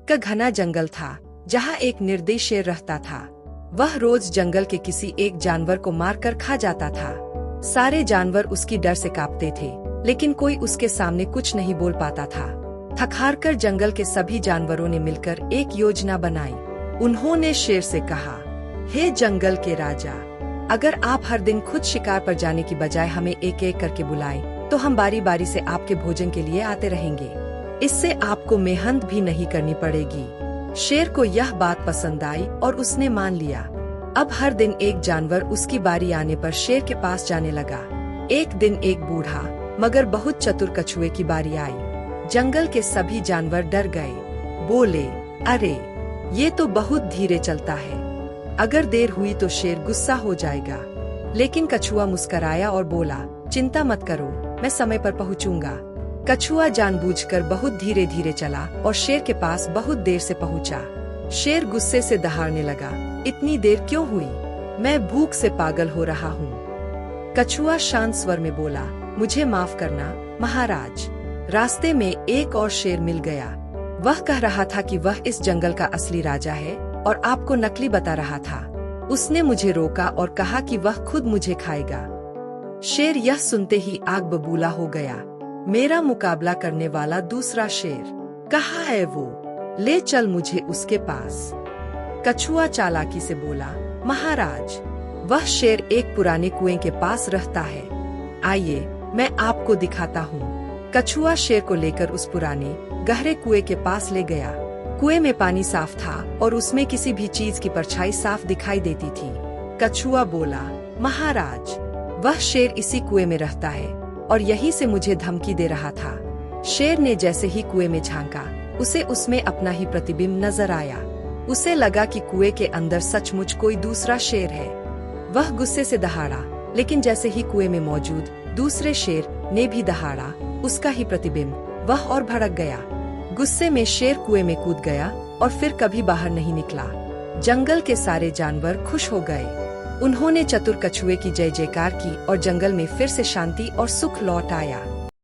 का घना जंगल था जहाँ एक निर्दयी शेर रहता था। वह रोज जंगल के किसी एक जानवर को मारकर खा जाता था। सारे जानवर उसकी डर से कांपते थे, लेकिन कोई उसके सामने कुछ नहीं बोल पाता था। थक-हार कर जंगल के सभी जानवरों ने मिलकर एक योजना बनाई। उन्होंने शेर से कहा, हे जंगल के राजा, अगर आप हर दिन खुद शिकार पर जाने की बजाय हमें एक एक करके बुलाएं, तो हम बारी बारी से आपके भोजन के लिए आते रहेंगे। इससे आपको मेहनत भी नहीं करनी पड़ेगी। शेर को यह बात पसंद आई और उसने मान लिया। अब हर दिन एक जानवर उसकी बारी आने पर शेर के पास जाने लगा। एक दिन एक बूढ़ा मगर बहुत चतुर कछुए की बारी आई। जंगल के सभी जानवर डर गए। बोले, अरे ये तो बहुत धीरे चलता है, अगर देर हुई तो शेर गुस्सा हो जाएगा। लेकिन कछुआ मुस्कराया और बोला, चिंता मत करो, मैं समय पर पहुंचूंगा। कछुआ जानबूझकर बहुत धीरे धीरे चला और शेर के पास बहुत देर से पहुंचा। शेर गुस्से से दहाड़ने लगा, इतनी देर क्यों हुई? मैं भूख से पागल हो रहा हूँ। कछुआ शांत स्वर में बोला, मुझे माफ करना महाराज। रास्ते में एक और शेर मिल गया। वह कह रहा था कि वह इस जंगल का असली राजा है और आपको नकली बता रहा था। उसने मुझे रोका और कहा कि वह खुद मुझे खाएगा। शेर यह सुनते ही आग बबूला हो गया। मेरा मुकाबला करने वाला दूसरा शेर कहाँ है वो? ले चल मुझे उसके पास। कछुआ चालाकी से बोला, महाराज, वह शेर एक पुराने कुएं के पास रहता है। आइए मैं आपको दिखाता हूँ। कछुआ शेर को लेकर उस पुराने गहरे कुएं के पास ले गया। कुएं में पानी साफ था और उसमें किसी भी चीज की परछाई साफ दिखाई देती थी। कछुआ बोला, महाराज, वह शेर इसी कुएं में रहता है और यहीं से मुझे धमकी दे रहा था। शेर ने जैसे ही कुएं में झांका, उसे उसमें अपना ही प्रतिबिंब नजर आया। उसे लगा कि कुएं के अंदर सचमुच कोई दूसरा शेर है। वह गुस्से से दहाड़ा, लेकिन जैसे ही कुएं में मौजूद दूसरे शेर ने भी दहाड़ा, उसका ही प्रतिबिंब, वह और भड़क गया। गुस्से में शेर कुएं में कूद गया और फिर कभी बाहर नहीं निकला। जंगल के सारे जानवर खुश हो गए। उन्होंने चतुर कछुए की जय जयकार की और जंगल में फिर से शांति और सुख लौट आया।